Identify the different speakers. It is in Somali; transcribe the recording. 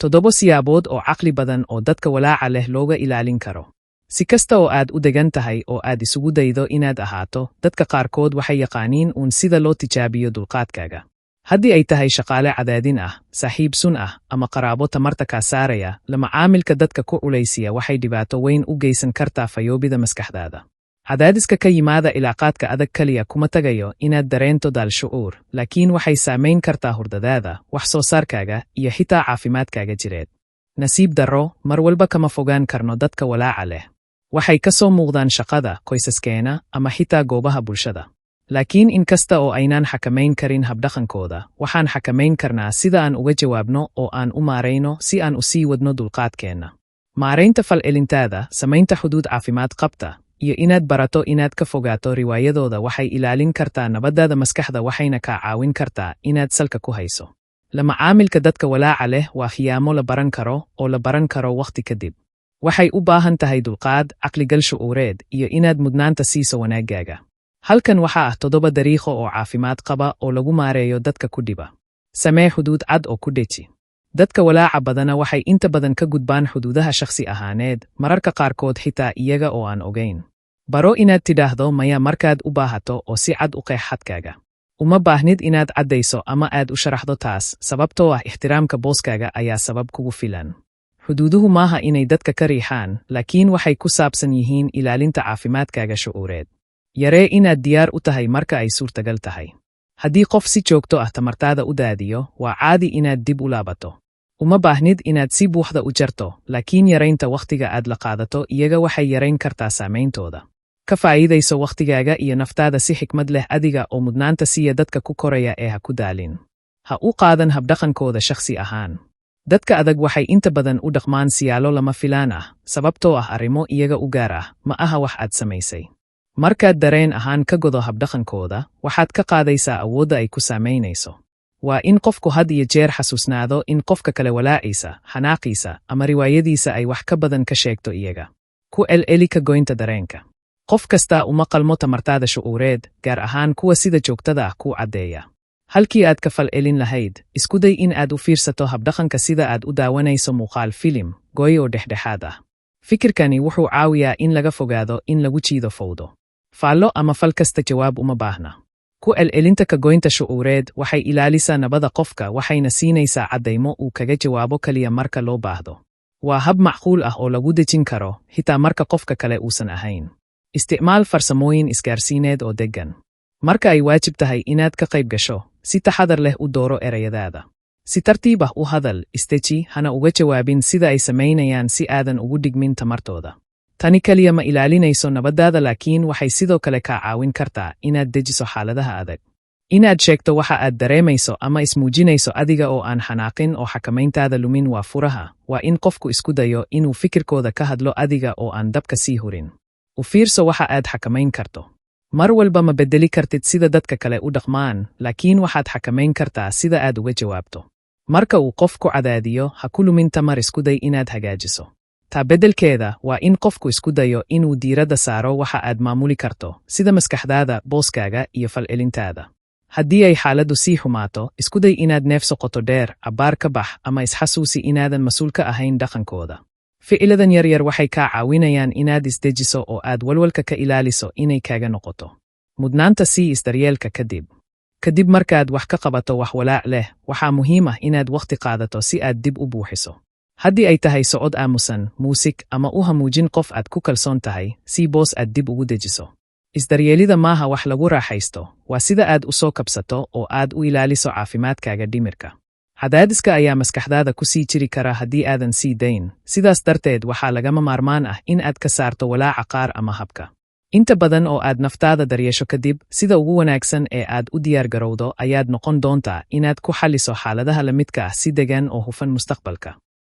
Speaker 1: Toddobo siyaabood oo caqli badan oo dadka walaaca leh looga ilaalin karo. Si kasta oo aad u degan tahay oo aad isugu daydo inaad ahaato, dadka qaarkood waxay yaqaaniin sida loo tijaabiyo dulqaadkaaga. Haddii ay tahay shaqaale cadaadin ah, saaxiib sun ah, ama qaraabo tamarta kaa saaraya, la macaamilka dadka ku culaysiya waxay dhibaato weyn u geysan kartaa fayoobida maskaxdaada. Cadaadiska ka yimaada ilaaqaadka adag kaliya kuma tagayo inaad dareento daal shucuur, laakiin waxay saamayn kartaa hurdadaada, wax soo saarkaaga, iyo xitaa caafimaadkaaga jireed. Nasiib darro, mar walba kama fogaan karno dadka walaaca leh. Waxay ka soo muuqdaan shaqada, qoysaskeena, ama xitaa goobaha bulshada. Laakiin in kasta oo aynaan xakamayn karin habdhaqankooda, waxaan xakamayn karnaa sida aan uga jawaabno oo aan u maarayno si aan u sii wadno dulqaadkeenna. Maaraynta falcelintaada, samaynta xuduud caafimaad qabta, iyo inaad barato inaad ka fogaato riwaayadooda waxay ilaalin kartaa nabadaada maskaxda waxayna kaa caawin kartaa inaad salka ku hayso. La macaamilka dadka walaaca leh waa khiyaamo la baran karo oo la baran karo waqti kadib. Waxay u baahan tahay dulqaad, caqligal shucuureed, iyo inaad mudnaanta siiso wanaaggaaga. Halkan waxaa ah 7 dariiqo oo caafimaad qaba oo lagu maareeyo dadka ku dhiba. Samee xuduud cad oo ku dheji. Dadka walaaca badana waxay inta badan ka gudbaan xuduudaha shakhsi ahaaneed, mararka qaarkood xitaa iyaga oo aan ogayn. Baro inaad tidhaahdo maya markaad u baahato oo si cad u qeex xadkaaga. Uma baahnid inaad caddayso ama aad u sharaxdo taas, sababtoo ah ixtiraamka booskaaga ayaa sabab kugu filan. Xuduuduhu maaha inay dadka ka riixaan, laakiin waxay ku saabsan yihiin ilaalinta caafimaadkaaga shucuureed. Yaree inaad diyaar u tahay marka ay suurtagal tahay. Haddii qof si joogto ah tamartaada u daadiyo, waa caadi inaad dib u laabato. Uma baahnid inaad si buuxda u jarto, laakiin yaraynta wakhtiga aad la qaadato iyaga waxay yarayn kartaa saameyntooda. Ka faa'iidayso wakhtigaaga iyo naftaada si xikmad leh adiga oo mudnaanta siiya dadka ku koraya ee ha ku daalin. Ha u qaadan habdhaqankooda shakhsi ahaan. Dadka adag waxay inta badan u dhaqmaan siyaalo lama filaan ah, sababtoo ah arrimo iyaga u gaar ah, ma aha wax aad samaysay. Markaad dareen ahaan ka godo habdhaqankooda, waxaad ka qaadaysaa awoodda ay ku saamaynayso. Waa in qofku had iyo jeer xasuusnaado in qofka kale walaaciisa, xanaaqiisa, ama riwaayadiisa ay wax ka badan ka sheegto iyaga. Ku celceli ka goynta dareenka. Qof kasta uma qalmo tamartaada shucuureed, gaar ahaan kuwa sida joogtada ah kuu caddeeya. Halkii aad ka falcelin lahayd, isku day in aad u fiirsato habdhaqanka sida aad u daawanayso muuqaal filim, gooy oo dhexdhexaad ah. Fikirkani wuxuu caawiyaa in laga fogaado in lagu jiido fowdo. Faallo ama fal kasta jawaab uma baahna. Ku celcelinta ka goynta shucuureed waxay ilaalisaa nabada qofka waxayna siinaysaa caddaymo uu kaga jawaabo kaliya marka loo baahdo. Waa hab macquul ah oo lagu dejin karo, xitaa marka qofka kale uusan ahayn. Isticmaal farsamooyin isgaarsiineed oo deggan. Marka ay waajib tahay inaad ka qayb gasho, si taxadar leh u dooro erayadaada. Si tartiib ah u hadal, isteji, hana uga jawaabin sida ay samaynayaan si aadan ugu dhigmin tamartooda. Tani kaliya ma ilaalinayso nabadaada laakiin waxay sidoo kale kaa caawin kartaa inaad dejiso xaaladaha adag. Inaad sheegto waxa aad dareemayso ama ismuujinayso adiga oo aan xanaaqin oo xakamayntaada lumin waa furaha, waa in qofku isku dayo inuu fikirkooda ka hadlo adiga oo aan dabka sii hurin. U fiirso waxa aad xakamayn karto. Mar walba ma beddeli kartid sida dadka kale u dhaqmaan, laakiin waxaad xakamayn kartaa sida aad uga jawaabto. Marka uu qofku cadaadiyo, ha ku lumin tamar isku day inaad hagaajiso. Taa beddelkeeda waa in qofku isku dayo inuu diiradda saaro waxa aad maamuli karto, sida maskaxdaada, booskaaga, iyo falcelintaada. Haddii ay xaaladdu sii xumaato, isku day inaad neefso qoto dheer, cabbaar ka bax, ama isxasuusi inaadan mas'uul ka ahayn dhaqankooda. Ficiladan yaryar waxay kaa caawinayaan inaad isdejiso oo aad walwalka ka ilaaliso inay kaaga noqoto. Mudnaanta sii isdaryeelka kadib. Kadib markaad wax ka qabato wax walaac leh, waxaa muhiim ah inaad wakhti qaadato si aad dib u buuxiso. Haddii ay tahay socod aamusan, muusig, ama u hamuujin qof aad ku kalsoon tahay, si boos aad dib ugu dejiso. Isdaryeelida maaha wax lagu raaxaysto, waa sida aad u soo kabsato oo aad u ilaaliso caafimaadkaaga dhimirka. Cadaadiska ayaa maskaxdaada ku sii jiri kara haddii aadan sii dayn, sidaas darteed waxaa lagama maarmaan ah in aad ka saarto walaaca qaar ama habka. Inta badan oo aad naftaada daryeesho kadib, sida ugu wanaagsan ee aad u diyaargarowdo ayaad noqon doontaa inaad ku xalliso xaaladaha la midka ah si degan oo hufan mustaqbalka.